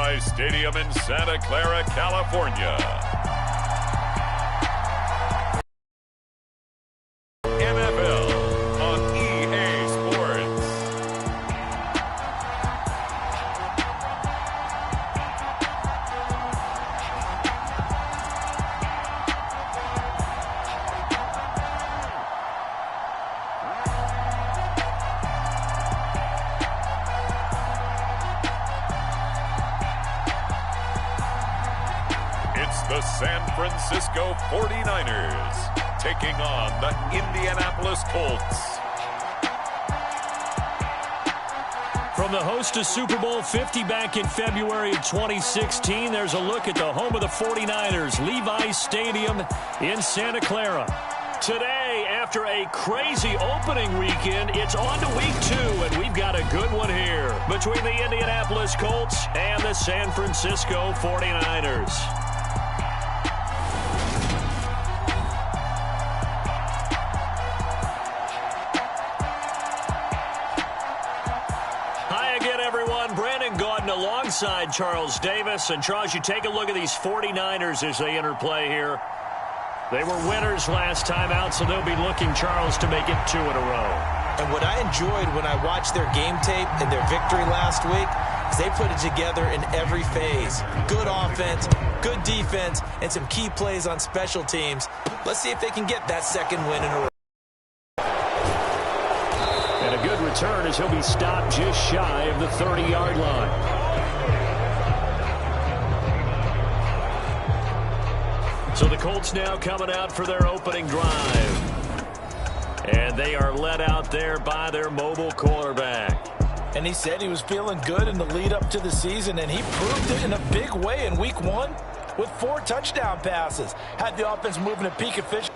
Levi Stadium in Santa Clara, California. NFL on EA Sports. It's the San Francisco 49ers taking on the Indianapolis Colts. From the host to Super Bowl 50 back in February of 2016, there's a look at the home of the 49ers, Levi Stadium in Santa Clara. Today, after a crazy opening weekend, it's on to week 2, and we've got a good one here between the Indianapolis Colts and the San Francisco 49ers. Alongside Charles Davis. And Charles, you take a look at these 49ers as they enter play here. They were winners last time out, so they'll be looking, Charles, to make it 2 in a row. And what I enjoyed when I watched their game tape and their victory last week is they put it together in every phase. Good offense, good defense, and some key plays on special teams. Let's see if they can get that second win in a row. And a good return as he'll be stopped just shy of the 30-yard line. So the Colts now coming out for their opening drive. And they are led out there by their mobile quarterback. And he said he was feeling good in the lead up to the season, and he proved it in a big way in week 1 with 4 touchdown passes. Had the offense moving at peak efficiency.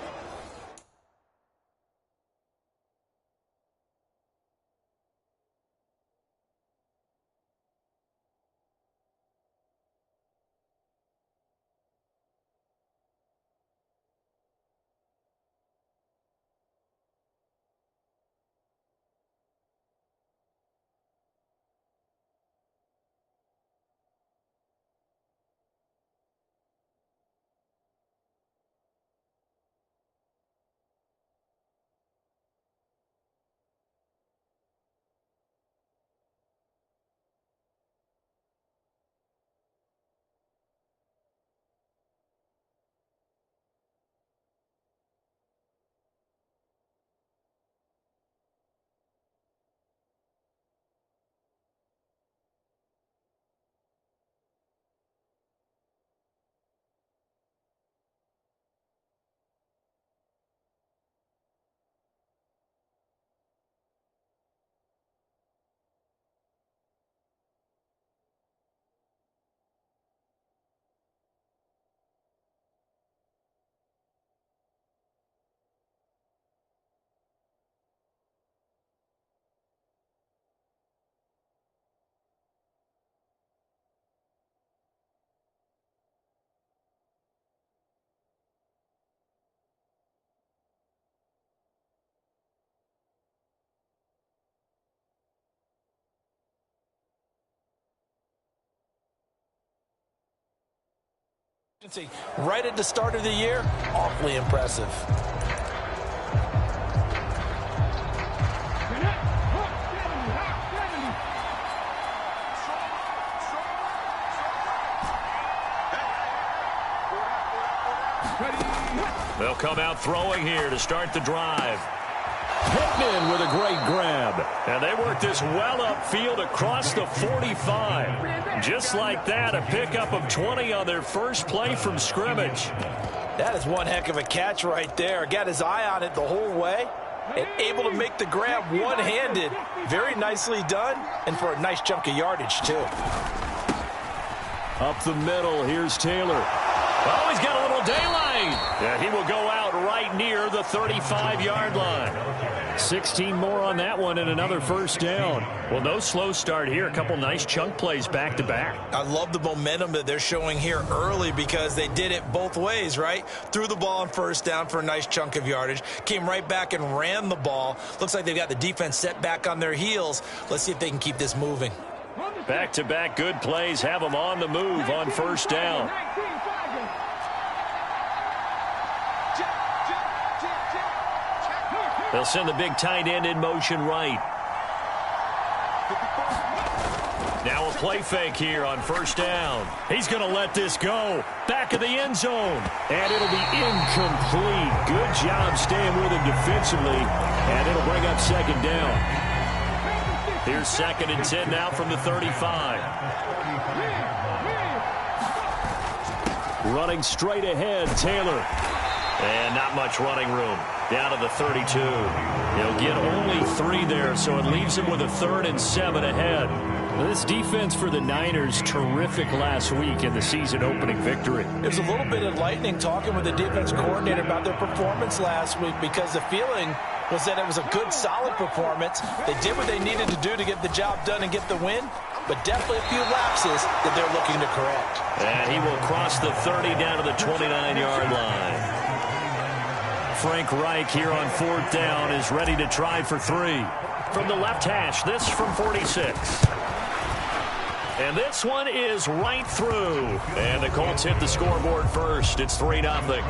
Right at the start of the year, awfully impressive. They'll come out throwing here to start the drive. Pittman with a great grab. And they work this well upfield across the 45. Just like that, a pickup of 20 on their first play from scrimmage. That is one heck of a catch right there. Got his eye on it the whole way and able to make the grab one-handed. Very nicely done, and for a nice chunk of yardage, too. Up the middle, here's Taylor. Oh, he's got a little daylight. Yeah, he will go out right near the 35-yard line. 16 more on that one and another first down. Well, no slow start here. A couple nice chunk plays back-to-back. I love the momentum that they're showing here early because they did it both ways, right? Threw the ball on first down for a nice chunk of yardage. Came right back and ran the ball. Looks like they've got the defense set back on their heels. Let's see if they can keep this moving. Back-to-back good plays have them on the move on first down. They'll send the big tight end in motion right. Now a play fake here on first down. He's going to let this go. Back of the end zone. And it'll be incomplete. Good job staying with him defensively. And it'll bring up second down. Here's 2nd and 10 now from the 35. Running straight ahead, Taylor. And not much running room. Down to the 32. He'll get only 3 there, so it leaves him with a 3rd and 7 ahead. This defense for the Niners, terrific last week in the season-opening victory. There's a little bit enlightening talking with the defense coordinator about their performance last week, because the feeling was that it was a good, solid performance. They did what they needed to do to get the job done and get the win, but definitely a few lapses that they're looking to correct. And he will cross the 30 down to the 29-yard line. Frank Reich here on 4th down is ready to try for 3. From the left hash, this from 46. And this one is right through. And the Colts hit the scoreboard first. It's 3-0.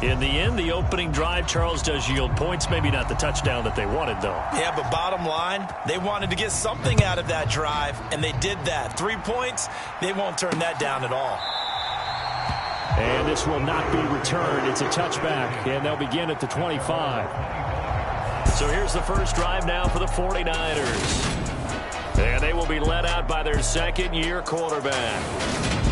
In the end, the opening drive, Charles, does yield points. Maybe not the touchdown that they wanted, though. Yeah, but bottom line, they wanted to get something out of that drive, and they did that. 3 points, they won't turn that down at all. And this will not be returned. It's a touchback, and they'll begin at the 25. So here's the first drive now for the 49ers. And they will be led out by their second-year quarterback.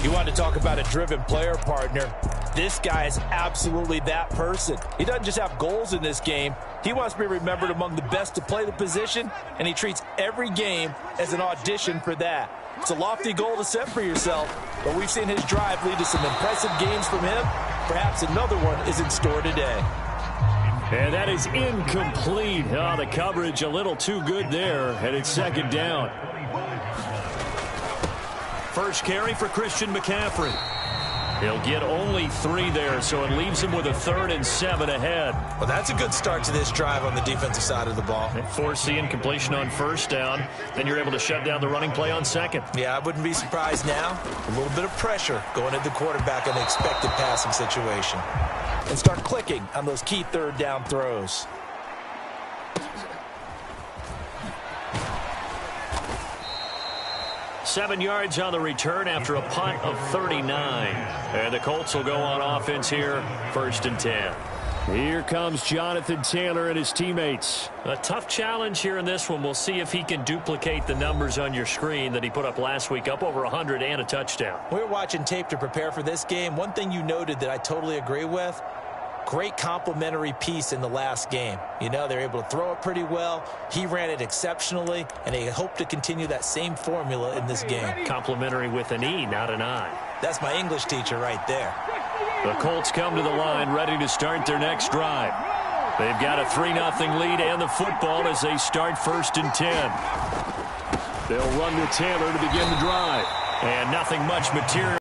You want to talk about a driven player, partner. This guy is absolutely that person. He doesn't just have goals in this game. He wants to be remembered among the best to play the position, and he treats every game as an audition for that. It's a lofty goal to set for yourself, but we've seen his drive lead to some impressive games from him. Perhaps another one is in store today. And that is incomplete. Oh, the coverage a little too good there, and it's second down. First carry for Christian McCaffrey. He'll get only 3 there, so it leaves him with a 3rd and 7 ahead. Well, that's a good start to this drive on the defensive side of the ball. Force the incompletion on first down. Then you're able to shut down the running play on second. Yeah, I wouldn't be surprised now. A little bit of pressure going at the quarterback in the expected passing situation. And start clicking on those key 3rd down throws. Seven yards on the return after a punt of 39. And the Colts will go on offense here, 1st and 10. Here comes Jonathan Taylor and his teammates. A tough challenge here in this one. We'll see if he can duplicate the numbers on your screen that he put up last week, up over 100 and a touchdown. We're watching tape to prepare for this game. One thing you noted that I totally agree with, great complimentary piece in the last game. You know, they're able to throw it pretty well. He ran it exceptionally, and they hope to continue that same formula in this game. Complimentary with an E, not an I. That's my English teacher right there. The Colts come to the line ready to start their next drive. They've got a 3-0 lead and the football as they start 1st and 10. They'll run with Taylor to begin the drive. And nothing much material.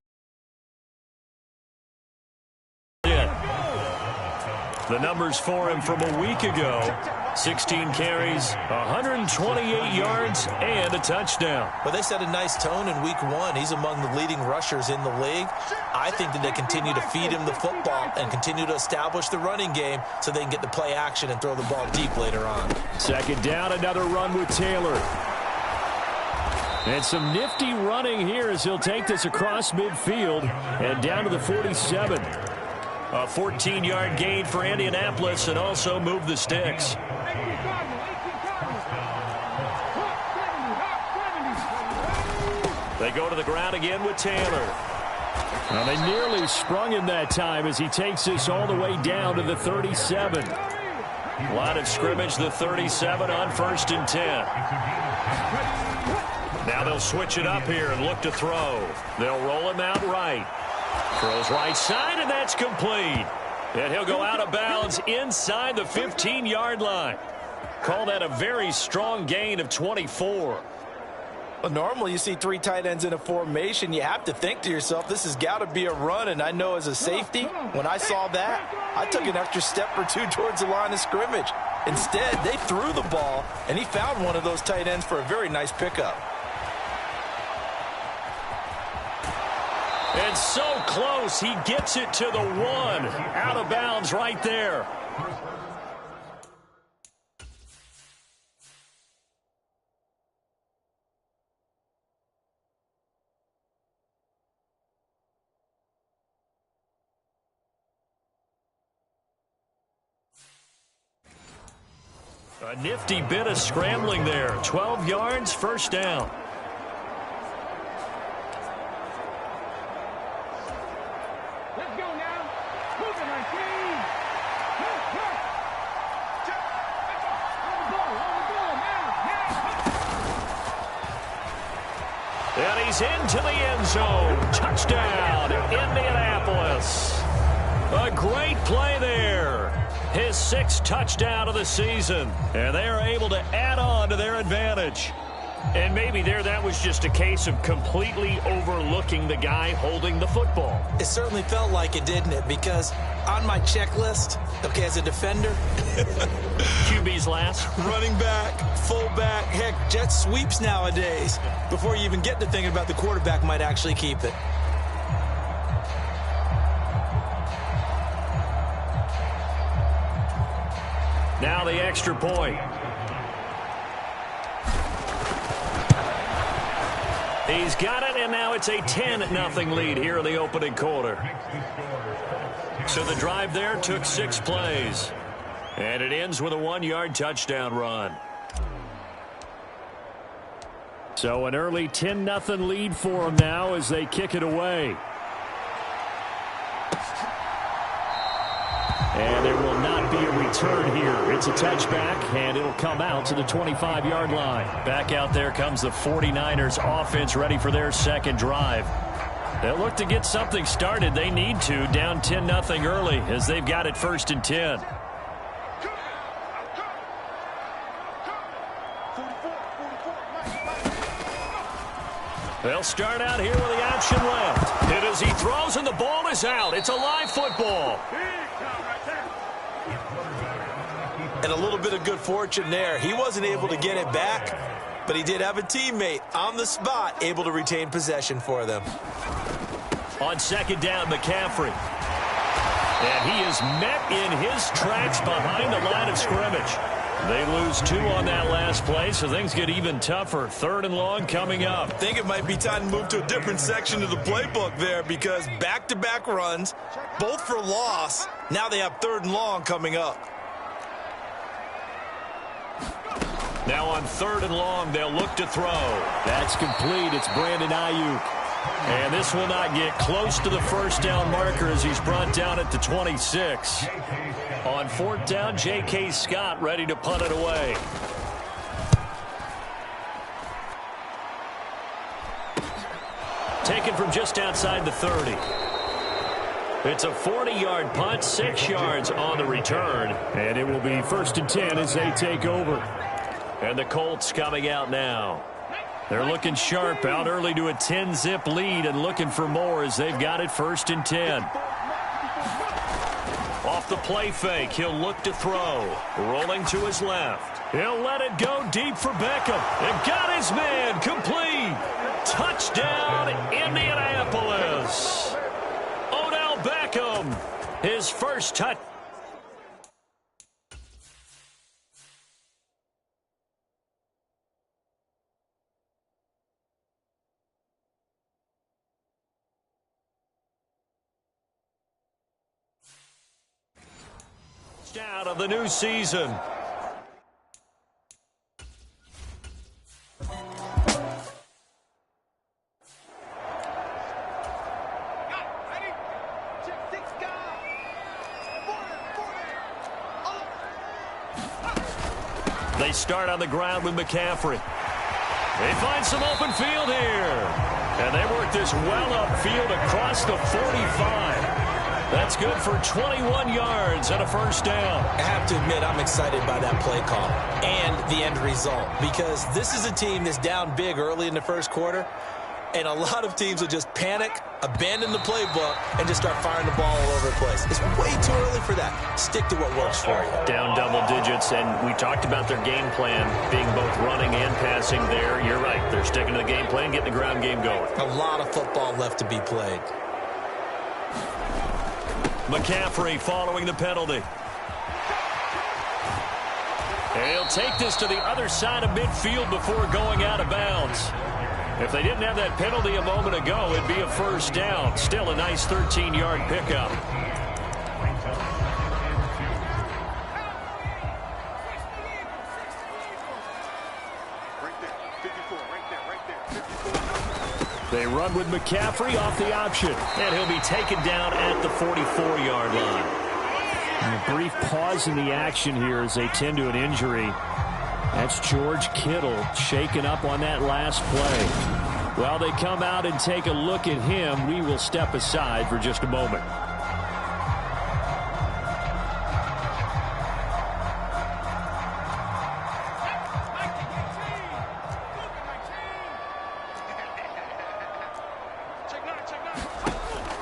The numbers for him from a week ago: 16 carries, 128 yards, and a touchdown. Well, they set a nice tone in week 1. He's among the leading rushers in the league. I think that they continue to feed him the football and continue to establish the running game so they can get the play action and throw the ball deep later on. Second down, another run with Taylor. And some nifty running here as he'll take this across midfield and down to the 47. A 14-yard gain for Indianapolis and also move the sticks. They go to the ground again with Taylor. Well, they nearly sprung him that time as he takes this all the way down to the 37. Line of scrimmage, the 37 on 1st and 10. Now they'll switch it up here and look to throw. They'll roll him out right. Throws right side, and that's complete. And he'll go out of bounds inside the 15-yard line. Call that a very strong gain of 24. Well, normally you see 3 tight ends in a formation. You have to think to yourself, this has got to be a run. And I know as a safety, when I saw that, I took an extra step or 2 towards the line of scrimmage. Instead, they threw the ball, and he found one of those tight ends for a very nice pickup. And so close, he gets it to the 1. Out of bounds right there. A nifty bit of scrambling there. 12 yards, first down. Let's go now. Moving our team. And he's into the end zone. Touchdown, Indianapolis. A great play there. His 6th touchdown of the season. And they are able to add on to their advantage. And maybe that was just a case of completely overlooking the guy holding the football. It certainly felt like it, didn't it? Because on my checklist, okay, as a defender, QB's last. running back, fullback, heck, jet sweeps nowadays. Before you even get to thinking about the quarterback might actually keep it. Now the extra point. He's got it, and now it's a 10-0 lead here in the opening quarter. So the drive there took 6 plays. And it ends with a 1-yard touchdown run. So an early 10-0 lead for them now as they kick it away. And there will not be a return here. It's a touchback, and it'll come out to the 25-yard line. Back out there comes the 49ers offense ready for their second drive. They'll look to get something started. They need to, down 10-0 early as they've got it 1st and 10. They'll start out here with the option left. Hit as he throws, and the ball is out. It's a live football. And a little bit of good fortune there. He wasn't able to get it back, but he did have a teammate on the spot able to retain possession for them. On 2nd down, McCaffrey. And he is met in his tracks behind the line of scrimmage. They lose 2 on that last play, so things get even tougher. 3rd and long coming up. I think it might be time to move to a different section of the playbook there because back-to-back runs, both for loss. Now they have 3rd and long coming up. Now on 3rd and long, they'll look to throw. That's complete. It's Brandon Ayuk. And this will not get close to the first down marker as he's brought down at the 26. On 4th down, J.K. Scott ready to punt it away. Taken from just outside the 30. It's a 40-yard punt, 6 yards on the return. And it will be 1st and 10 as they take over. And the Colts coming out now. They're looking sharp, out early to a 10-zip lead and looking for more as they've got it 1st and 10. Off the play fake, he'll look to throw. Rolling to his left. He'll let it go deep for Beckham. And got his man complete. Touchdown, Indianapolis. Odell Beckham, his first touch. Out of the new season. They start on the ground with McCaffrey. They find some open field here. And they work this well upfield across the 45. That's good for 21 yards and a first down. I have to admit, I'm excited by that play call and the end result because this is a team that's down big early in the first quarter. And a lot of teams will just panic, abandon the playbook, and just start firing the ball all over the place. It's way too early for that. Stick to what works for you. Down double digits, and we talked about their game plan being both running and passing there. You're right. They're sticking to the game plan, getting the ground game going. A lot of football left to be played. McCaffrey following the penalty. He'll take this to the other side of midfield before going out of bounds. If they didn't have that penalty a moment ago, it'd be a first down. Still a nice 13-yard pickup. They run with McCaffrey off the option, and he'll be taken down at the 44-yard line. And a brief pause in the action here as they tend to an injury. That's George Kittle shaken up on that last play. While they come out and take a look at him, we will step aside for just a moment.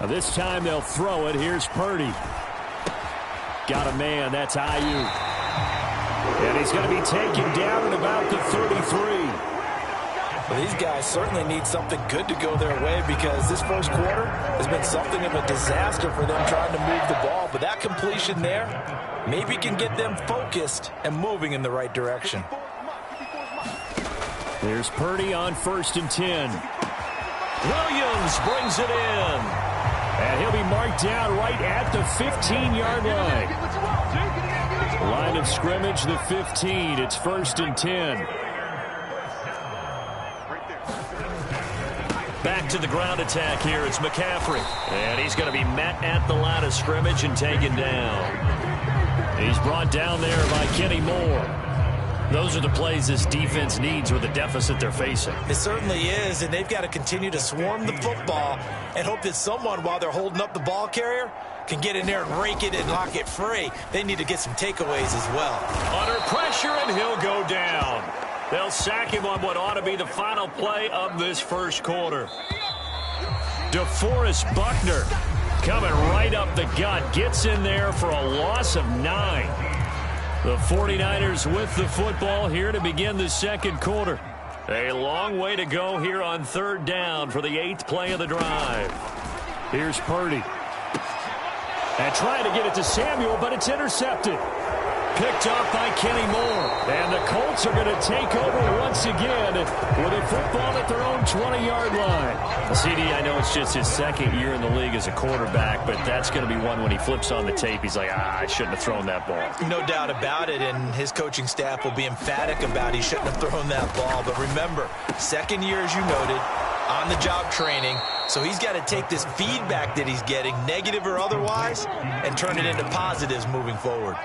Now this time they'll throw it. Here's Purdie. Got a man. That's Ayuk. And he's going to be taken down at about the 33. Well, these guys certainly need something good to go their way because this first quarter has been something of a disaster for them trying to move the ball. But that completion there maybe can get them focused and moving in the right direction. There's Purdie on 1st and 10. Williams brings it in. And he'll be marked down right at the 15-yard line. Line of scrimmage, the 15. It's 1st and 10. Back to the ground attack here. It's McCaffrey. And he's going to be met at the line of scrimmage and taken down. He's brought down there by Kenny Moore. Those are the plays this defense needs with the deficit they're facing. It certainly is, and they've got to continue to swarm the football and hope that someone, while they're holding up the ball carrier, can get in there and rake it and lock it free. They need to get some takeaways as well. Under pressure, and he'll go down. They'll sack him on what ought to be the final play of this first quarter. DeForest Buckner coming right up the gut. Gets in there for a loss of 9. The 49ers with the football here to begin the second quarter. A long way to go here on 3rd down for the 8th play of the drive. Here's Purdie. And trying to get it to Samuel, but it's intercepted. Picked off by Kenny Moore. And the Colts are going to take over once again with a football at their own 20-yard line. CD, I know it's just his 2nd year in the league as a quarterback, but that's going to be one when he flips on the tape. He's like, I shouldn't have thrown that ball. No doubt about it, and his coaching staff will be emphatic about he shouldn't have thrown that ball. But remember, 2nd year, as you noted, on-the-job training. So he's got to take this feedback that he's getting, negative or otherwise, and turn it into positives moving forward.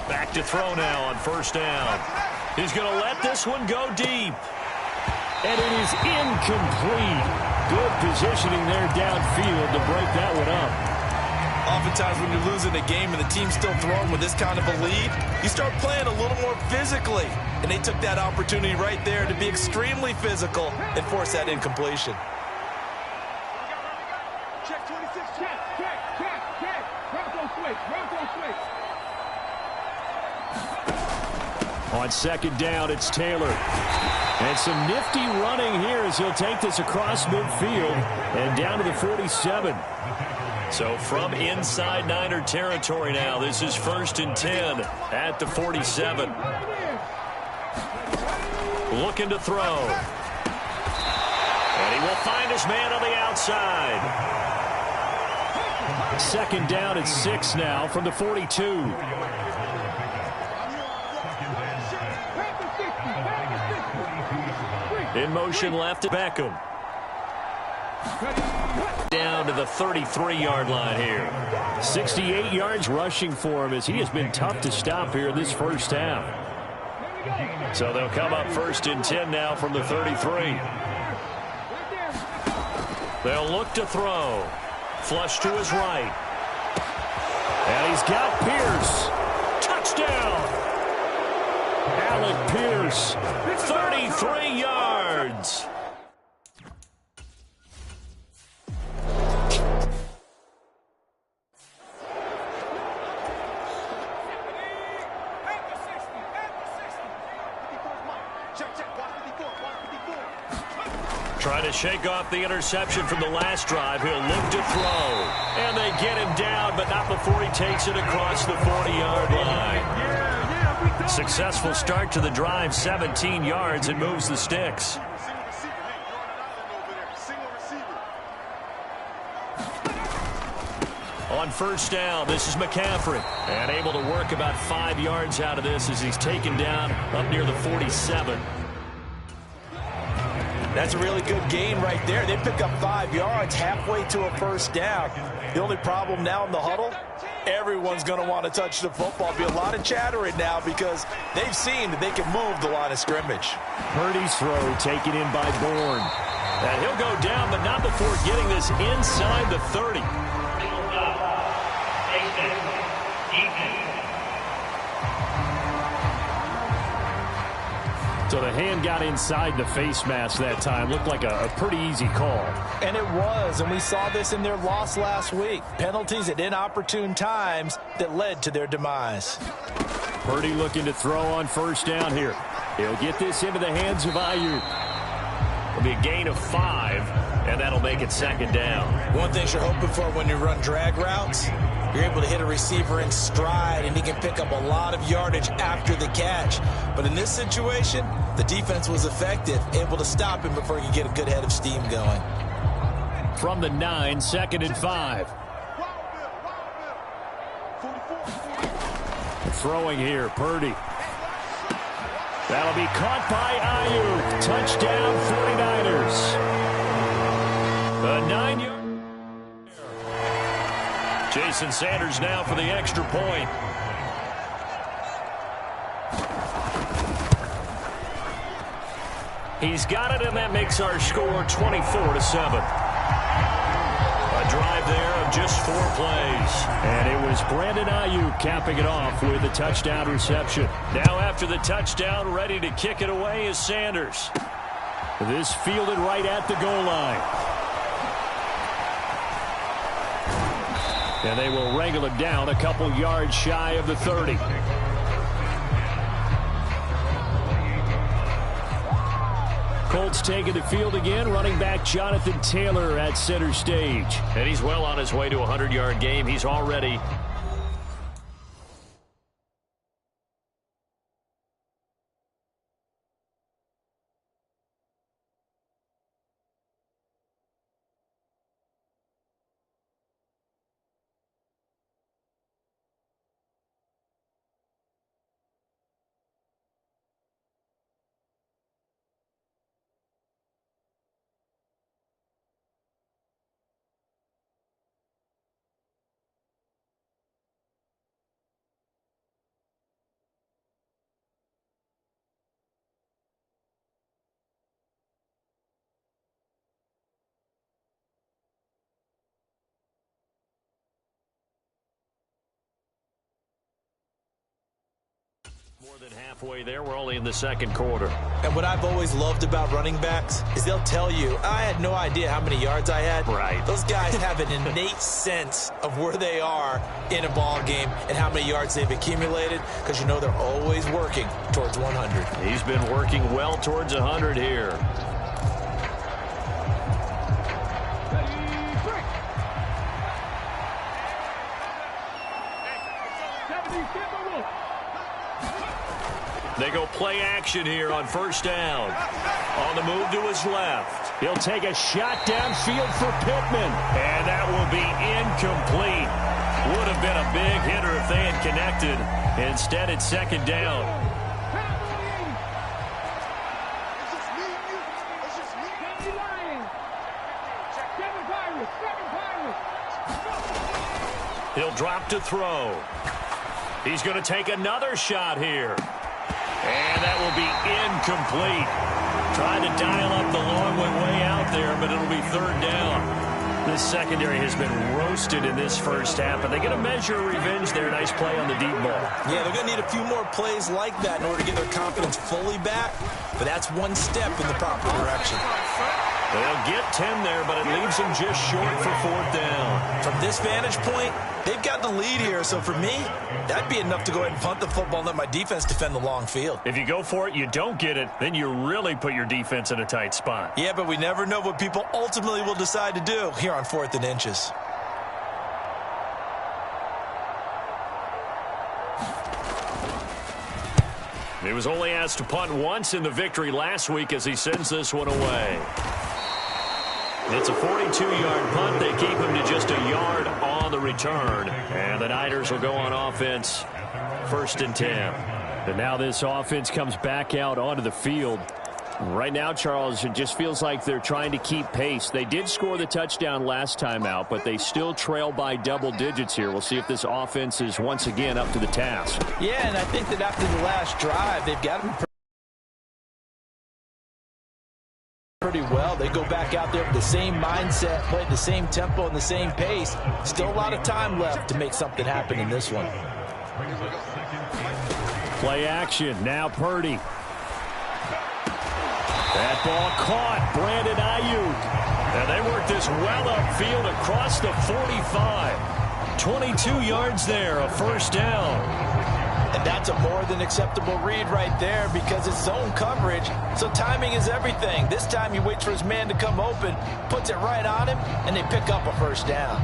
Back to throw now on 1st down. He's going to let this one go deep. And it is incomplete. Good positioning there downfield to break that one up. Oftentimes when you're losing a game and the team's still throwing with this kind of a lead, you start playing a little more physically. And they took that opportunity right there to be extremely physical and force that incompletion. Check 26. Check. Route on switch. On 2nd down, it's Taylor. And some nifty running here as he'll take this across midfield and down to the 47. So from inside Niner territory now, this is 1st and 10 at the 47. Looking to throw. And he will find his man on the outside. 2nd down at 6 now from the 42. In motion left to Beckham. Down to the 33-yard line here. 68 yards rushing for him as he has been tough to stop here in this first half. So they'll come up 1st and 10 now from the 33. They'll look to throw. Flush to his right. And he's got Pierce. Touchdown! Alec Pierce, 33 yards. Trying to shake off the interception from the last drive. He'll look to throw. And they get him down, but not before he takes it across the 40-yard line. Successful start to the drive, 17 yards, and moves the sticks. On 1st down, this is McCaffrey. And able to work about 5 yards out of this as he's taken down up near the 47. That's a really good gain right there. They pick up 5 yards halfway to a 1st down. The only problem now in the huddle, everyone's going to want to touch the football. Be a lot of chattering now because they've seen that they can move the line of scrimmage. Purdie's throw taken in by Bourne. And he'll go down, but not before getting this inside the 30. So the hand got inside the face mask that time. Looked like a pretty easy call. And it was, and we saw this in their loss last week. Penalties at inopportune times that led to their demise. Purdie looking to throw on 1st down here. He'll get this into the hands of Ayuk. It'll be a gain of 5, and that'll make it 2nd down. One thing you're hoping for when you run drag routes, you're able to hit a receiver in stride, and he can pick up a lot of yardage after the catch. But in this situation, the defense was effective, able to stop him before he could get a good head of steam going. From the 9, 2nd and 5. Throwing here, Purdie. That'll be caught by Ayuk. Touchdown, 49ers. A 9-yard. Jason Sanders now for the extra point. He's got it, and that makes our score 24-7. A drive there of just 4 plays. And it was Brandon Ayuk capping it off with a touchdown reception. Now after the touchdown, ready to kick it away is Sanders. This fielded right at the goal line. And they will wrangle it down a couple yards shy of the 30. Colts taking the field again. Running back Jonathan Taylor at center stage. And he's well on his way to a 100-yard game. He's already... More than halfway there. We're only in the 2nd quarter. And what I've always loved about running backs is they'll tell you, I had no idea how many yards I had. Right. Those guys have an innate sense of where they are in a ball game and how many yards they've accumulated because you know they're always working towards 100. He's been working well towards 100 here. They go play action here on 1st down. On the move to his left. He'll take a shot downfield for Pittman. And that will be incomplete. Would have been a big hitter if they had connected. Instead, it's 2nd down. He'll drop to throw. He's going to take another shot here. And that will be incomplete. Trying to dial up the long way out there, but it'll be third down. This secondary has been roasted in this first half, and they get a measure of revenge there. Nice play on the deep ball. Yeah, they're going to need a few more plays like that in order to get their confidence fully back, but that's one step in the proper direction. They'll get 10 there, but it leaves them just short for fourth down. From this vantage point, they've got the lead here, so for me, that'd be enough to go ahead and punt the football and let my defense defend the long field. If you go for it, you don't get it, then you really put your defense in a tight spot. Yeah, but we never know what people ultimately will decide to do here on 4th and inches. He was only asked to punt once in the victory last week as he sends this one away. It's a 42-yard punt. They keep him to just a yard on the return. And the Niners will go on offense, 1st and 10. And now this offense comes back out onto the field. Right now, Charles, it just feels like they're trying to keep pace. They did score the touchdown last time out, but they still trail by double digits here. We'll see if this offense is once again up to the task. Yeah, and I think that after the last drive, they've got them pretty well. They go back out there with the same mindset, play at the same tempo and the same pace. Still a lot of time left to make something happen in this one. Play action. Now Purdie. That ball caught. Brandon Ayuk. And they work this well upfield across the 45. 22 yards there, a first down. And that's a more than acceptable read right there because it's zone coverage, so timing is everything. This time he waits for his man to come open, puts it right on him, and they pick up a first down.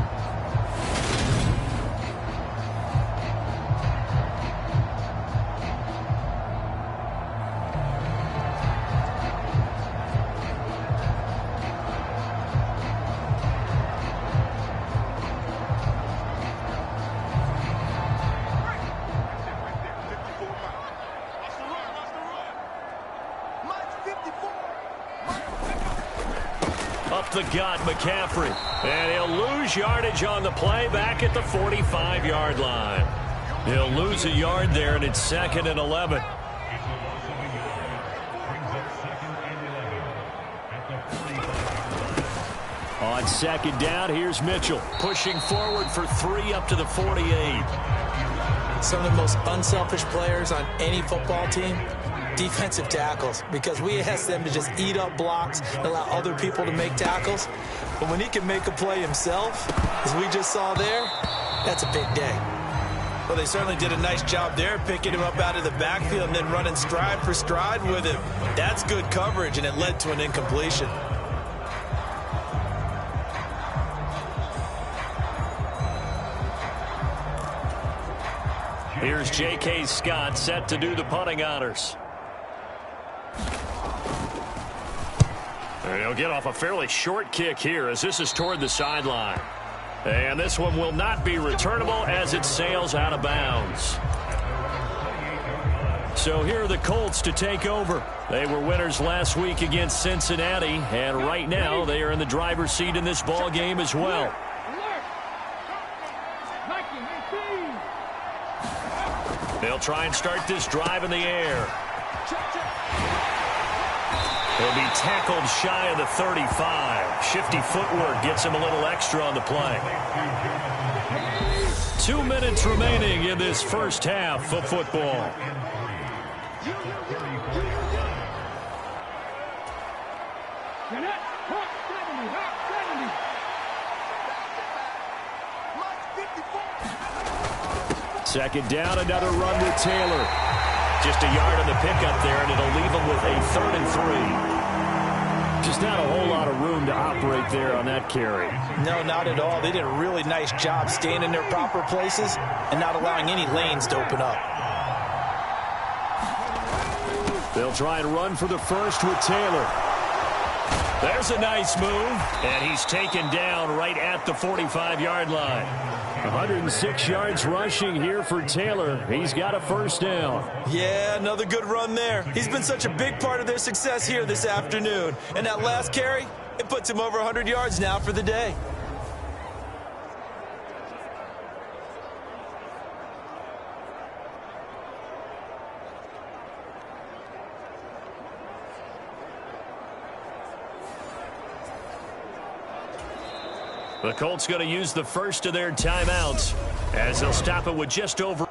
Up the gut, McCaffrey. And he'll lose yardage on the play back at the 45-yard line. He'll lose a yard there, and it's 2nd and 11. On 2nd down, here's Mitchell. Pushing forward for 3 up to the 48. Some of the most unselfish players on any football team, defensive tackles, because we ask them to just eat up blocks and allow other people to make tackles. But when he can make a play himself, as we just saw there, that's a big day. Well, they certainly did a nice job there, picking him up out of the backfield and then running stride for stride with him. That's good coverage, and it led to an incompletion. Here's J.K. Scott set to do the punting honors. He'll get off a fairly short kick here as this is toward the sideline. And this one will not be returnable as it sails out of bounds. So here are the Colts to take over. They were winners last week against Cincinnati, and right now they are in the driver's seat in this ball game as well. They'll try and start this drive in the air. He'll be tackled shy of the 35. Shifty footwork gets him a little extra on the play. 2 minutes remaining in this first half of football. Second down, another run with Taylor. Just a yard on the pickup there, and it'll leave him with a 3rd and 3. Just not a whole lot of room to operate there on that carry. No, not at all. They did a really nice job staying in their proper places and not allowing any lanes to open up. They'll try and run for the first with Taylor. There's a nice move, and he's taken down right at the 45-yard line. 106 yards rushing here for Taylor. He's got a first down. Yeah, another good run there. He's been such a big part of their success here this afternoon. And that last carry, it puts him over 100 yards now for the day. The Colts going to use the first of their timeouts as they'll stop it with just over.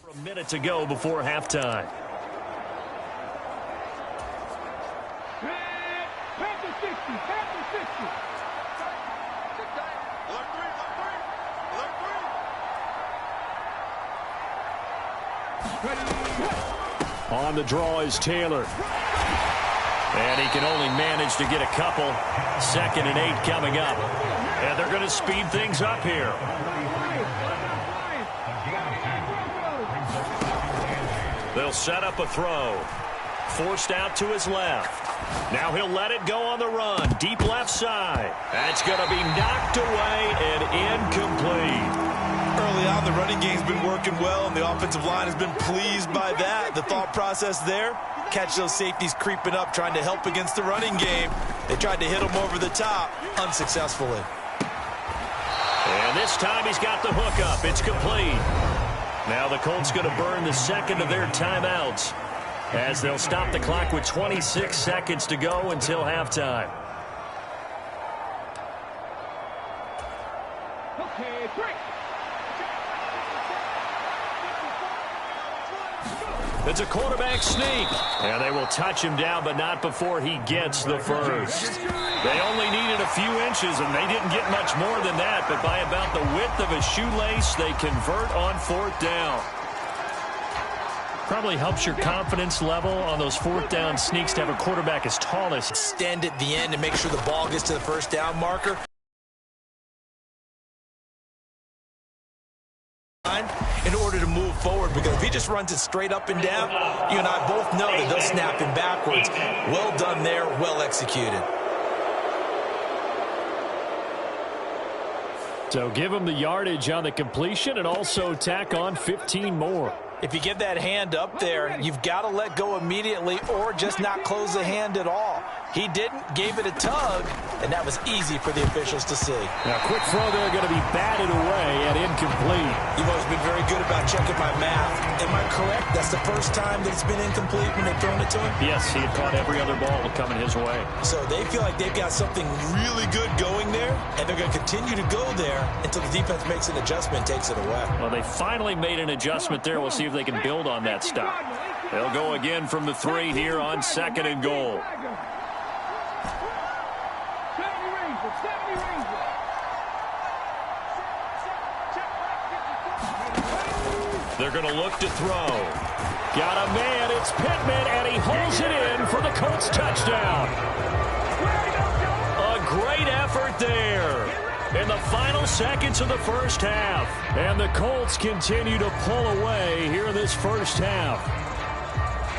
A minute to go before halftime. Panther 60, Panther 60. On the draw is Taylor. And he can only manage to get a couple. 2nd and 8 coming up. And they're going to speed things up here. They'll set up a throw. Forced out to his left. Now he'll let it go on the run. Deep left side. That's going to be knocked away and incomplete. Early on, the running game's been working well, and the offensive line has been pleased by that. The thought process there, catch those safeties creeping up, trying to help against the running game. They tried to hit him over the top, unsuccessfully. And this time he's got the hook up. It's complete. Now the Colts going to burn the second of their timeouts as they'll stop the clock with 26 seconds to go until halftime. Okay, break. It's a quarterback sneak. And they will touch him down, but not before he gets the first. They only needed a few inches, and they didn't get much more than that. But by about the width of a shoelace, they convert on 4th down. Probably helps your confidence level on those 4th down sneaks to have a quarterback as tall as. Extend at the end to make sure the ball gets to the 1st down marker. In order to move forward, because if he just runs it straight up and down, you and I both know that they'll snap him backwards. Well done there, well executed. So give him the yardage on the completion and also tack on 15 more. If you get that hand up there, you've got to let go immediately or just not close the hand at all. He didn't, gave it a tug, and that was easy for the officials to see. Now, quick throw there, going to be batted away and incomplete. You've always been very good about checking my math. Am I correct? That's the first time that it's been incomplete when they've thrown it to him? Yes, he had caught every other ball coming his way. So they feel like they've got something really good going there, and they're going to continue to go there until the defense makes an adjustment and takes it away. Well, they finally made an adjustment there. We'll see if they can build on that stop. They'll go again from the 3 here on 2nd and goal. They're going to look to throw. Got a man. It's Pittman, and he holds it in for the Colts touchdown. A great effort there in the final seconds of the first half. And the Colts continue to pull away here in this first half.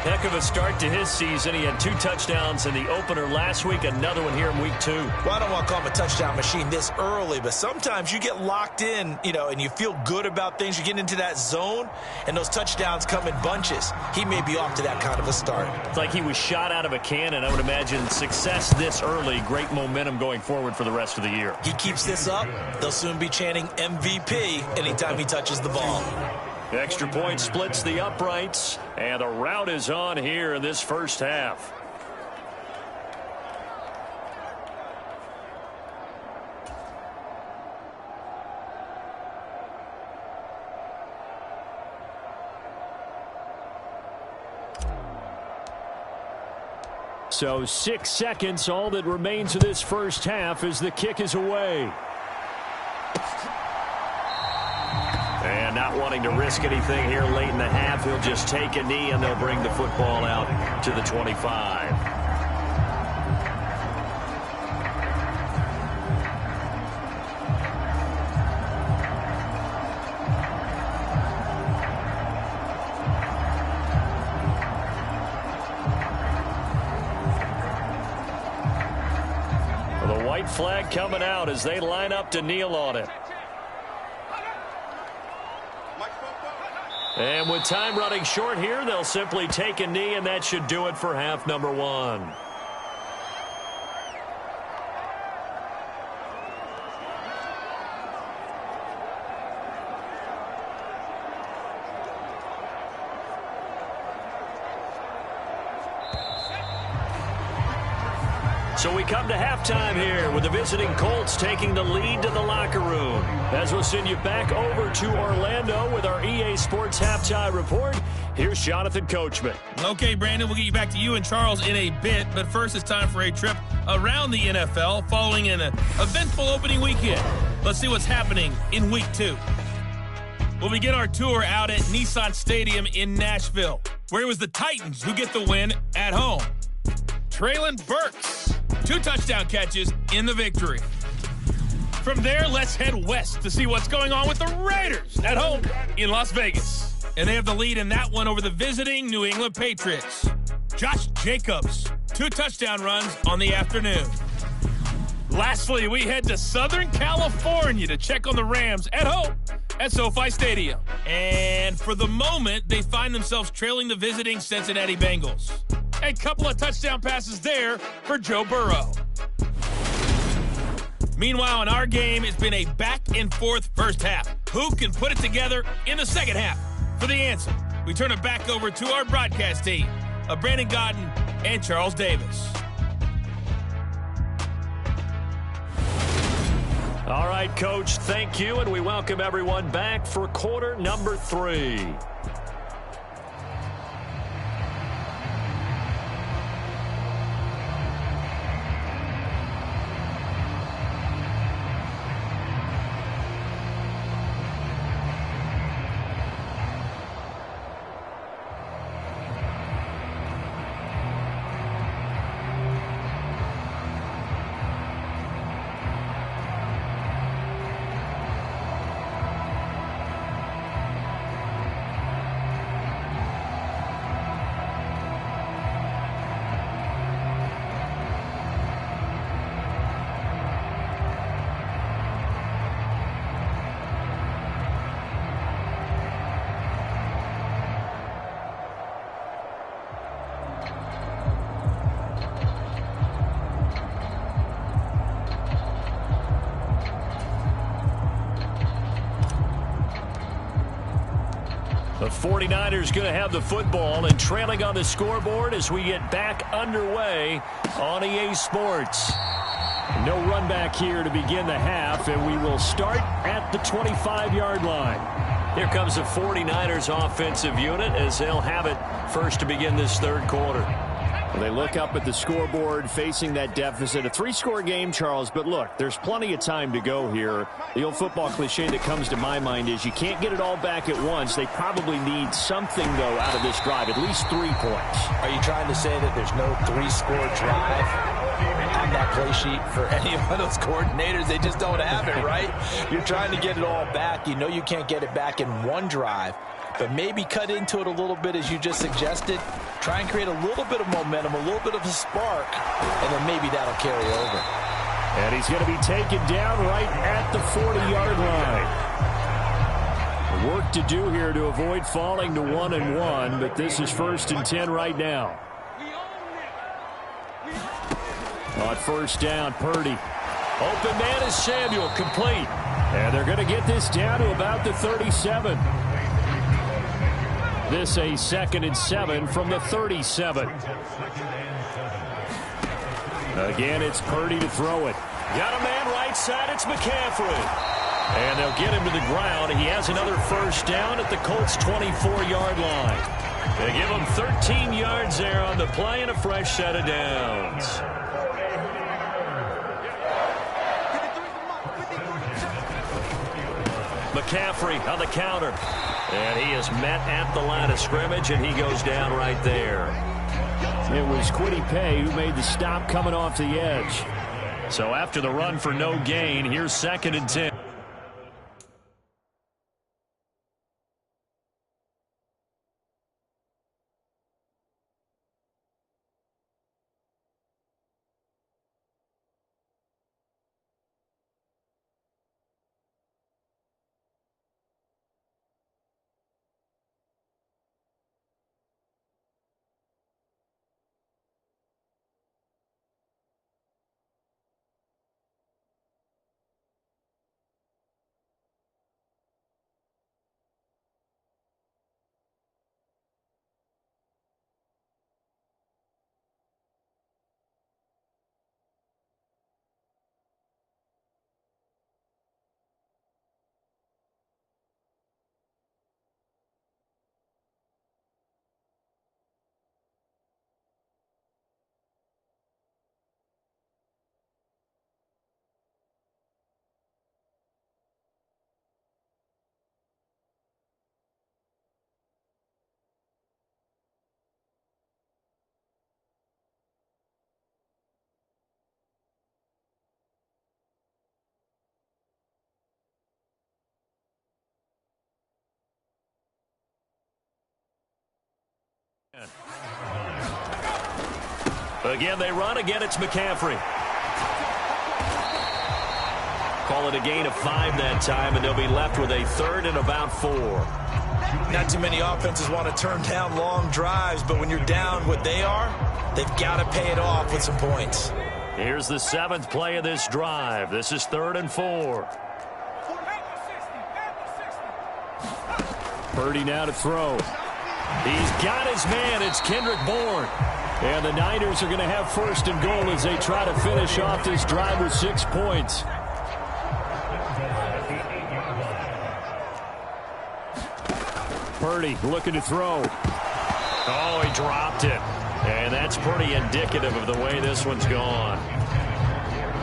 Heck of a start to his season. He had 2 touchdowns in the opener last week, another one here in week 2. Well, I don't want to call him a touchdown machine this early, but sometimes you get locked in, and you feel good about things. You get into that zone, and those touchdowns come in bunches. He may be off to that kind of a start. It's like he was shot out of a cannon. I would imagine success this early, great momentum going forward for the rest of the year. He keeps this up, they'll soon be chanting MVP anytime he touches the ball. Extra point splits the uprights, and the route is on here in this first half. So 6 seconds, all that remains of this first half as the kick is away. And not wanting to risk anything here late in the half, he'll just take a knee and they'll bring the football out to the 25. Well, the white flag coming out as they line up to kneel on it. And with time running short here, they'll simply take a knee, and that should do it for half number one. So we come to halftime here with the visiting Colts taking the lead to the locker room. As we'll send you back over to Orlando with our EA Sports Halftime Report, here's Jonathan Coachman. Okay, Brandon, we'll get you back to you and Charles in a bit, but first it's time for a trip around the NFL following an eventful opening weekend. Let's see what's happening in Week 2. We'll begin our tour out at Nissan Stadium in Nashville, where it was the Titans who get the win at home. Traylon Burks, 2 touchdown catches in the victory. From there, let's head west to see what's going on with the Raiders at home in Las Vegas. And they have the lead in that one over the visiting New England Patriots. Josh Jacobs, 2 touchdown runs on the afternoon. Lastly, we head to Southern California to check on the Rams at home at SoFi Stadium. And for the moment, they find themselves trailing the visiting Cincinnati Bengals. A couple of touchdown passes there for Joe Burrow. Meanwhile, in our game, it's been a back-and-forth first half. Who can put it together in the second half? For the answer, we turn it back over to our broadcast team of Brandon Godden and Charles Davis. All right, Coach, thank you, and we welcome everyone back for quarter number 3. The 49ers going to have the football and trailing on the scoreboard as we get back underway on EA Sports. No run back here to begin the half, and we will start at the 25-yard line. Here comes the 49ers offensive unit as they'll have it first to begin this third quarter. Well, they look up at the scoreboard facing that deficit. A 3-score game, Charles, but look, there's plenty of time to go here. The old football cliche that comes to my mind is you can't get it all back at once. They probably need something, though, out of this drive, at least 3 points. Are you trying to say that there's no 3-score drive on that play sheet for any of those coordinators? They just don't have it, right? You're trying to get it all back. You know you can't get it back in one drive, but maybe cut into it a little bit as you just suggested. Try and create a little bit of momentum, a little bit of a spark, and then maybe that'll carry over. And he's going to be taken down right at the 40-yard line. Work to do here to avoid falling to 1-1, but this is 1st and 10 right now. On first down, Purdie. Open man is Samuel, complete. And they're going to get this down to about the 37. This a 2nd and 7 from the 37. Again, it's Purdie to throw it. Got a man right side, it's McCaffrey. And they'll get him to the ground. He has another first down at the Colts' 24-yard line. They give him 13 yards there on the play and a fresh set of downs. McCaffrey on the counter. And he is met at the line of scrimmage, and he goes down right there. It was Kwity Paye who made the stop coming off the edge. So after the run for no gain, here's 2nd and 10. Again, they run. Again, it's McCaffrey. Call it a gain of 5 that time, and they'll be left with a 3rd and about 4. Not too many offenses want to turn down long drives, but when you're down what they are, they've got to pay it off with some points. Here's the 7th play of this drive. This is 3rd and 4. Purdie now to throw. He's got his man. It's Kendrick Bourne. And the Niners are going to have 1st and goal as they try to finish off this drive with 6 points. Purdie looking to throw. Oh, he dropped it. And that's pretty indicative of the way this one's gone.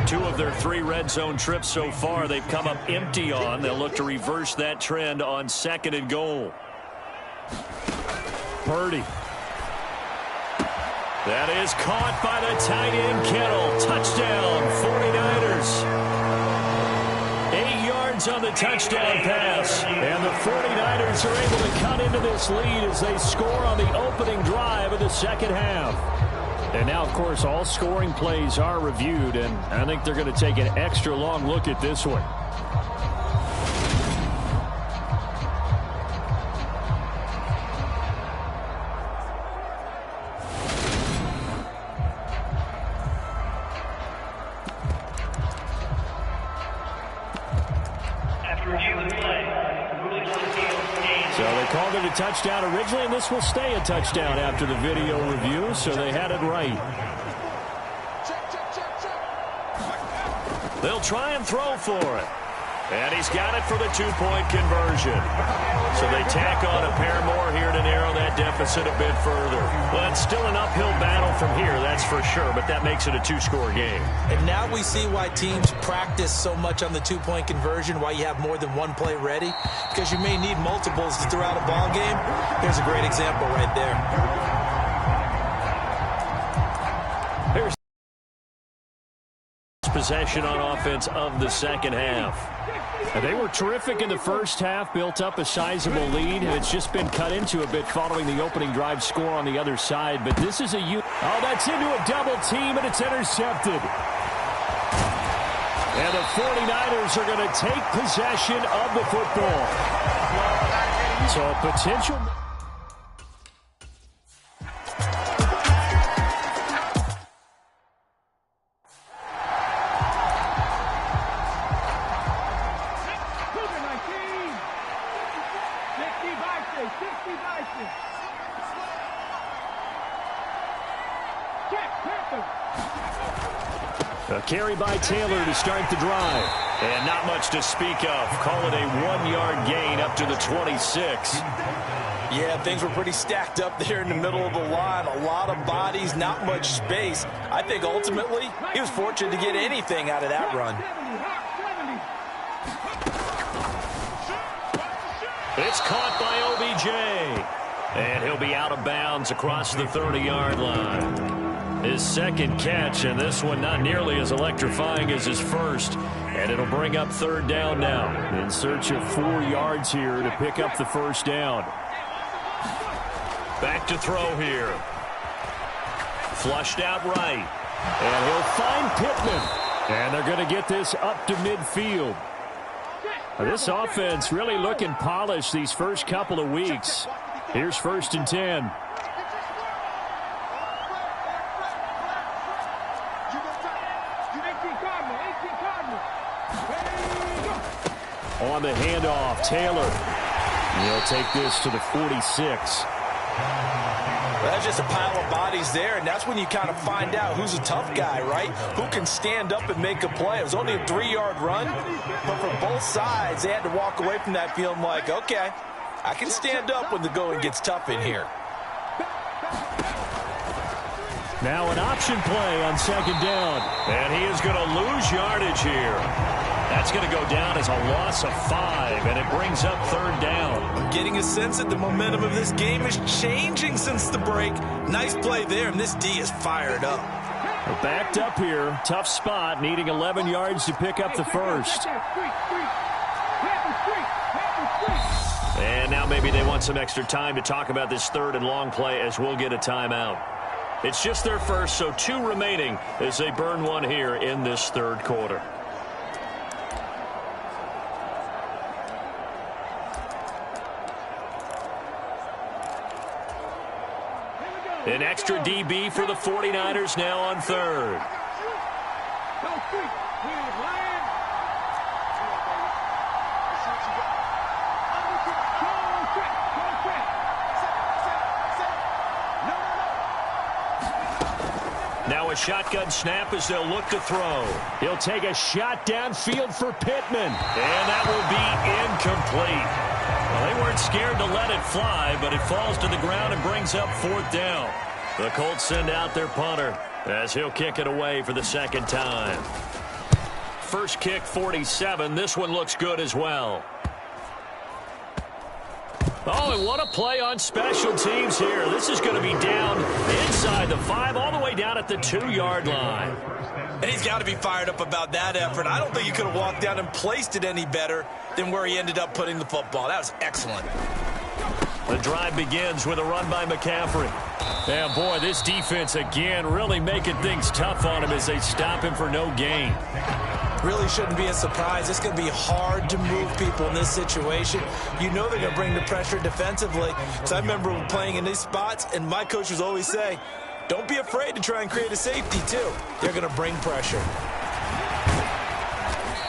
2 of their 3 red zone trips so far they've come up empty on. They'll look to reverse that trend on 2nd and goal. Purdie. That is caught by the tight end Kittle. Touchdown, 49ers. 8 yards on the touchdown pass. And the 49ers are able to cut into this lead as they score on the opening drive of the 2nd half. And now, of course, all scoring plays are reviewed, and I think they're going to take an extra long look at this one. Touchdown originally, and this will stay a touchdown after the video review, so they had it right. They'll try and throw for it. And he's got it for the 2-point conversion. So they tack on a pair more here to narrow that deficit a bit further. Well, it's still an uphill battle from here, that's for sure, but that makes it a 2-score game. And now we see why teams practice so much on the 2-point conversion, why you have more than one play ready, because you may need multiples throughout a ball game. Here's a great example right there. Here's possession on offense of the 2nd half. And they were terrific in the first half, built up a sizable lead. It's just been cut into a bit following the opening drive score on the other side. But this is that's into a double team, and it's intercepted. And the 49ers are going to take possession of the football. So a potential... A carry by Taylor to start the drive. And not much to speak of. Call it a 1-yard gain up to the 26. Yeah, things were pretty stacked up there in the middle of the line. A lot of bodies, not much space. I think ultimately he was fortunate to get anything out of that run. It's caught by OBJ. And he'll be out of bounds across the 30-yard line. His 2nd catch, and this one not nearly as electrifying as his first. And it'll bring up 3rd down now. In search of 4 yards here to pick up the 1st down. Back to throw here. Flushed out right. And he'll find Pittman. And they're going to get this up to midfield. This offense really looking polished these first couple of weeks. Here's 1st and 10. On the handoff, Taylor. He'll take this to the 46. That's just a pile of bodies there, and that's when you kind of find out who's a tough guy, right? Who can stand up and make a play. It was only a 3-yard run, but for both sides, they had to walk away from that feeling like, okay, I can stand up when the going gets tough in here. Now an option play on 2nd down. And he is going to lose yardage here. That's going to go down as a loss of 5, and it brings up 3rd down. I'm getting a sense that the momentum of this game is changing since the break. Nice play there, and this D is fired up. We're backed up here. Tough spot, needing 11 yards to pick up the 1st. And And now maybe they want some extra time to talk about this third and long play as we'll get a timeout. It's just their first, so 2 remaining as they burn one here in this third quarter. An extra DB for the 49ers now on third. Now a shotgun snap as they'll look to throw. He'll take a shot downfield for Pittman. And that will be incomplete. Well, they weren't scared to let it fly, but it falls to the ground and brings up 4th down. The Colts send out their punter as he'll kick it away for the second time. First kick, 47. This one looks good as well. Oh, and what a play on special teams here. This is going to be down inside the 5, all the way down at the 2-yard line. And he's got to be fired up about that effort. I don't think he could have walked down and placed it any better than where he ended up putting the football. That was excellent. The drive begins with a run by McCaffrey. And boy, this defense again really making things tough on him as they stop him for no gain. Really shouldn't be a surprise. It's going to be hard to move people in this situation. You know they're going to bring the pressure defensively. So I remember playing in these spots, and my coach would always say, don't be afraid to try and create a safety, too. They're going to bring pressure.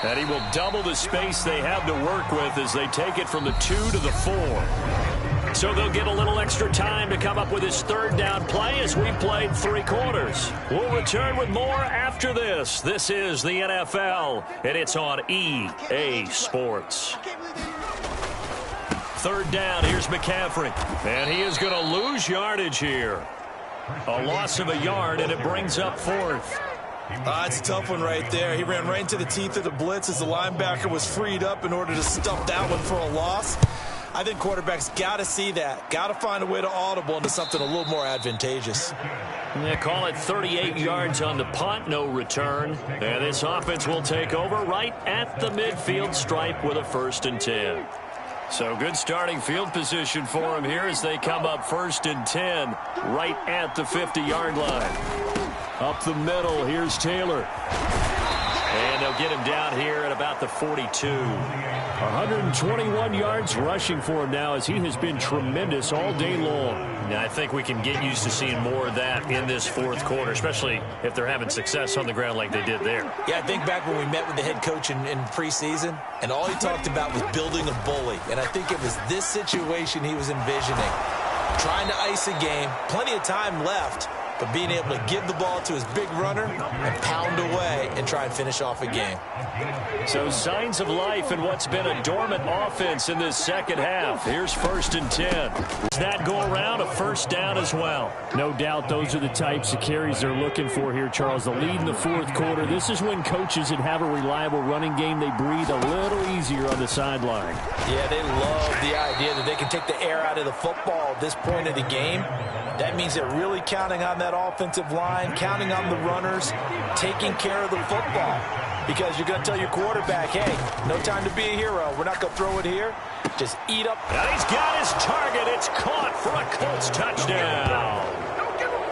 And he will double the space they have to work with as they take it from the 2 to the 4. So they'll get a little extra time to come up with his third down play as we played 3 quarters. We'll return with more after this. This is the NFL, and it's on EA Sports. Third down, here's McCaffrey. And he is going to lose yardage here. A loss of a yard, and it brings up 4th. It's a tough one right there. He ran right into the teeth of the blitz as the linebacker was freed up in order to stuff that one for a loss. I think quarterbacks got to see that. Got to find a way to audible into something a little more advantageous. They call it 38 yards on the punt, no return. And this offense will take over right at the midfield stripe with a 1st and 10. So good starting field position for them here as they come up 1st and 10 right at the 50-yard line. Up the middle, here's Taylor. And they'll get him down here at about the 42. 121 yards rushing for him now as he has been tremendous all day long. Now, I think we can get used to seeing more of that in this 4th quarter, especially if they're having success on the ground like they did there. Yeah, I think back when we met with the head coach in preseason, and all he talked about was building a bully. And I think it was this situation he was envisioning. Trying to ice a game, plenty of time left, but being able to give the ball to his big runner and pound away and try and finish off a game. So signs of life in what's been a dormant offense in this second half. Here's 1st and 10. Does that go around? A 1st down as well. No doubt those are the types of carries they're looking for here, Charles. The lead in the 4th quarter. This is when coaches that have a reliable running game, they breathe a little easier on the sideline. Yeah, they love the idea that they can take the air out of the football at this point of the game. That means they're really counting on that offensive line, counting on the runners, taking care of the football. Because you're going to tell your quarterback, hey, no time to be a hero. We're not going to throw it here. Just eat up. And he's got his target. It's caught for a Colts touchdown.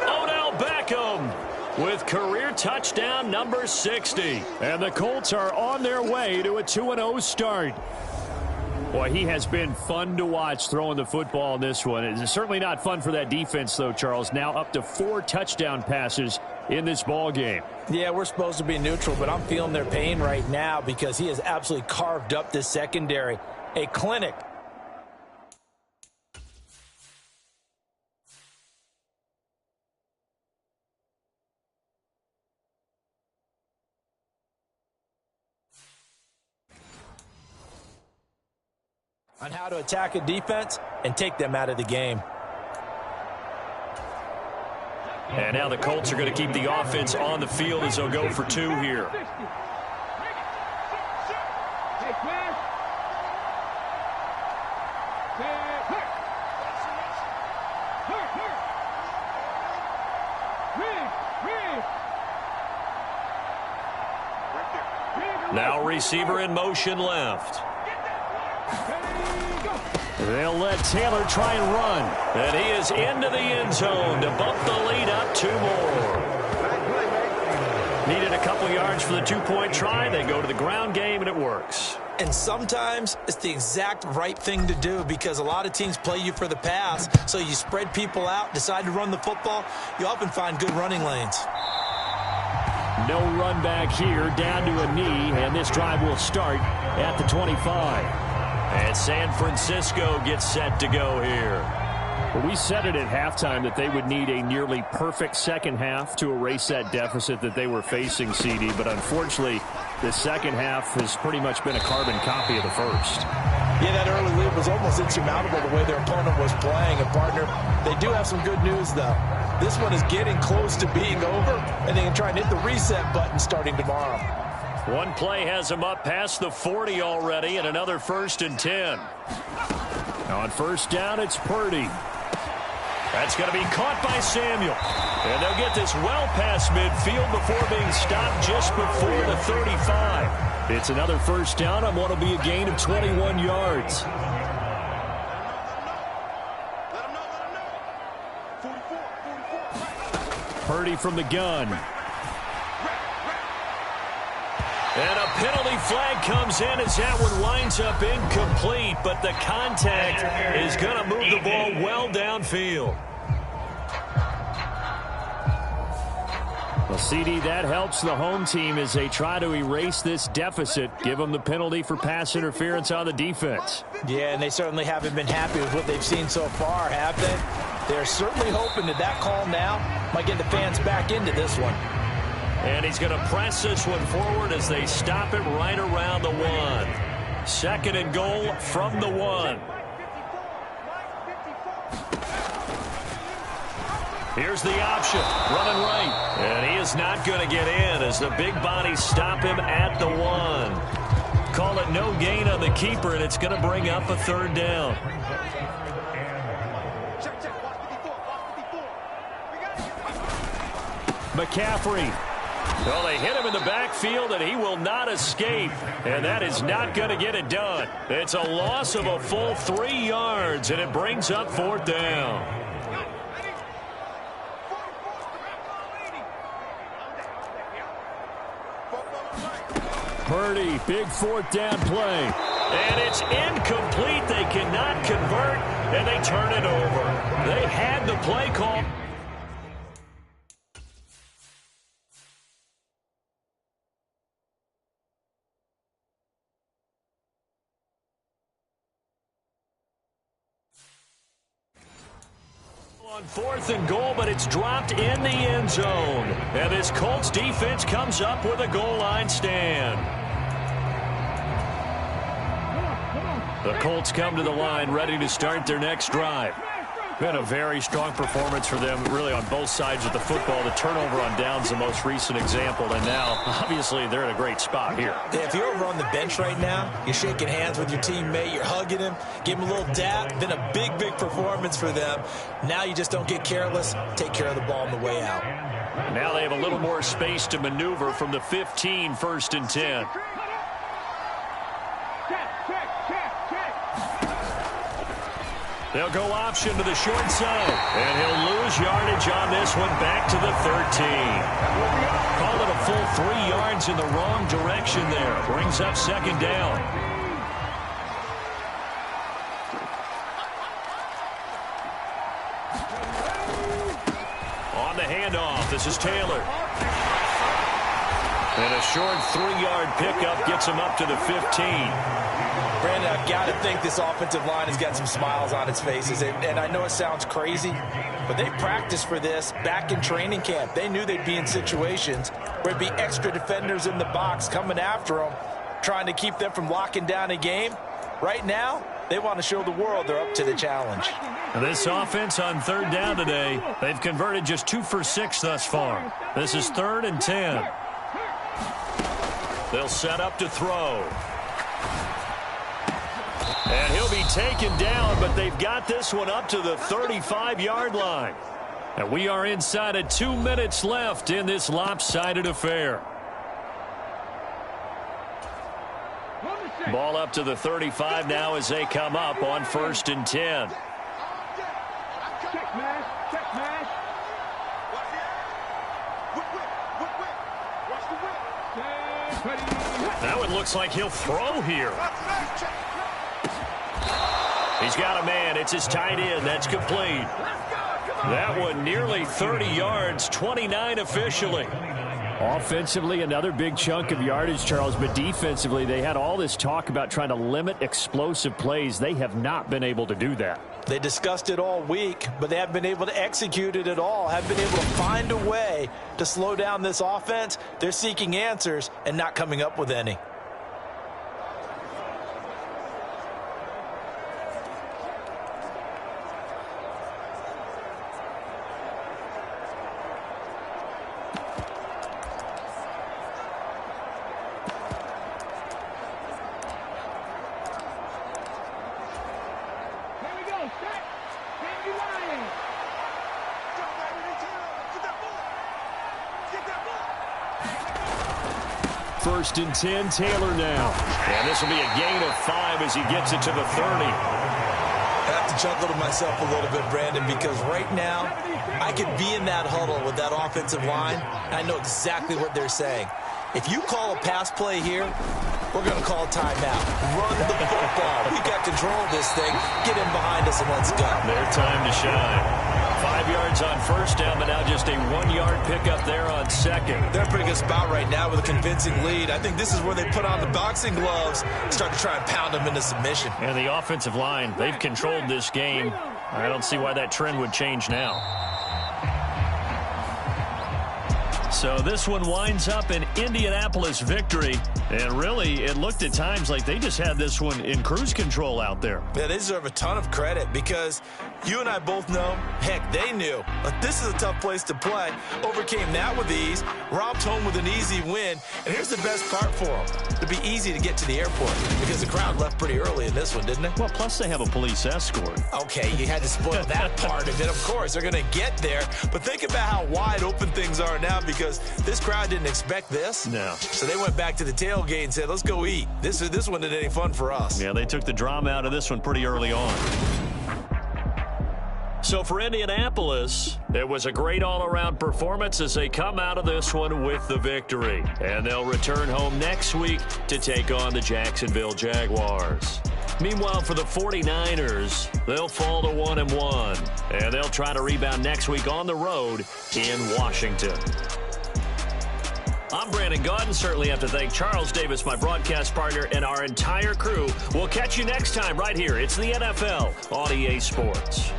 Odell Beckham with career touchdown number 60. And the Colts are on their way to a 2-0 start. Boy, he has been fun to watch throwing the football in this one. It's certainly not fun for that defense, though, Charles. Now up to 4 touchdown passes in this ball game. Yeah, we're supposed to be neutral, but I'm feeling their pain right now because he has absolutely carved up this secondary. A clinic. On how to attack a defense and take them out of the game. And now the Colts are going to keep the offense on the field as they'll go for 2 here. Now receiver in motion left. They'll let Taylor try and run. And he is into the end zone to bump the lead up 2 more. Needed a couple yards for the 2-point try. They go to the ground game, and it works. And sometimes it's the exact right thing to do because a lot of teams play you for the pass. So you spread people out, decide to run the football. You often find good running lanes. No run back here, down to a knee, and this drive will start at the 25. And San Francisco gets set to go here. Well, we said it at halftime that they would need a nearly perfect second half to erase that deficit that they were facing, CD. But unfortunately, the second half has pretty much been a carbon copy of the first. Yeah, that early lead was almost insurmountable the way their opponent was playing. And, partner, they do have some good news, though. This one is getting close to being over, and they can try and hit the reset button starting tomorrow. One play has them up past the 40 already, and another 1st and 10. On first down, it's Purdie. That's going to be caught by Samuel. And they'll get this well past midfield before being stopped just before the 35. It's another first down on what will be a gain of 21 yards. Purdie from the gun. And a penalty flag comes in as that one winds up incomplete, but the contact is going to move the ball well downfield. Well, CD, that helps the home team as they try to erase this deficit, give them the penalty for pass interference on the defense. Yeah, and they certainly haven't been happy with what they've seen so far, have they? They're certainly hoping that call now might get the fans back into this one. And he's going to press this one forward as they stop it right around the 1. 2nd and goal from the 1. Here's the option, running right. And he is not going to get in as the big bodies stop him at the 1. Call it no gain on the keeper, and it's going to bring up a 3rd down. McCaffrey. Well, they hit him in the backfield, and he will not escape. And that is not going to get it done. It's a loss of a full 3 yards, and it brings up 4th down. Purdie, big 4th down play. And it's incomplete. They cannot convert, and they turn it over. They had the play call. On 4th and goal, but it's dropped in the end zone. And this Colts defense comes up with a goal line stand. The Colts come to the line ready to start their next drive. Been a very strong performance for them, really, on both sides of the football. The turnover on downs, the most recent example, and now, obviously, they're in a great spot here. Yeah, if you're over on the bench right now, you're shaking hands with your teammate, you're hugging him, give him a little dap. Been a big, big performance for them. Now you just don't get careless. Take care of the ball on the way out. Now they have a little more space to maneuver from the 15, 1st and 10. They'll go option to the short side. And he'll lose yardage on this one back to the 13. Call it a full 3 yards in the wrong direction there. Brings up 2nd down. On the handoff, this is Taylor. And a short 3-yard pickup gets him up to the 15. Brandon, I've got to think this offensive line has got some smiles on its faces. And I know it sounds crazy, but they practiced for this back in training camp. They knew they'd be in situations where there'd be extra defenders in the box coming after them, trying to keep them from locking down a game. Right now, they want to show the world they're up to the challenge. This offense on 3rd down today, they've converted just 2 for 6 thus far. This is 3rd and 10. They'll set up to throw. And he'll be taken down, but they've got this one up to the 35-yard line. And we are inside of 2 minutes left in this lopsided affair. Ball up to the 35 now as they come up on 1st and 10. Check smash. Check smash. Now it looks like he'll throw here. He's got a man. It's his tight end. That's complete. That one nearly 30 yards, 29 officially. Offensively, another big chunk of yardage, Charles, but defensively, they had all this talk about trying to limit explosive plays. They have not been able to do that. They discussed it all week, but they haven't been able to execute it at all, haven't been able to find a way to slow down this offense. They're seeking answers and not coming up with any. First and 10, Taylor now. And this will be a gain of 5 as he gets it to the 30. I have to chuckle to myself a little bit, Brandon, because right now I could be in that huddle with that offensive line. I know exactly what they're saying. If you call a pass play here, we're going to call a timeout. Run the football. We got control of this thing. Get in behind us and let's go. Their time to shine. 5 yards on 1st down, but now just a 1-yard pickup there on 2nd. They're in a pretty good spot right now with a convincing lead. I think this is where they put on the boxing gloves and start to try and pound them into submission. And the offensive line, they've controlled this game. I don't see why that trend would change now. So this one winds up an Indianapolis victory. And really, it looked at times like they just had this one in cruise control out there. Yeah, they deserve a ton of credit because you and I both know, heck, they knew. But this is a tough place to play. Overcame that with ease, romped home with an easy win. And here's the best part for them. It'd be easy to get to the airport because the crowd left pretty early in this one, didn't it? Well, plus they have a police escort. Okay, you had to spoil that part of it. Of course, they're going to get there. But think about how wide open things are now because this crowd didn't expect this. No. So they went back to the tailgate and said, let's go eat. This one isn't any fun for us. Yeah, they took the drama out of this one pretty early on. So for Indianapolis, it was a great all-around performance as they come out of this one with the victory. And they'll return home next week to take on the Jacksonville Jaguars. Meanwhile, for the 49ers, they'll fall to 1-1. And they'll try to rebound next week on the road in Washington. I'm Brandon Gaudin. Certainly have to thank Charles Davis, my broadcast partner, and our entire crew. We'll catch you next time right here. It's the NFL on EA Sports.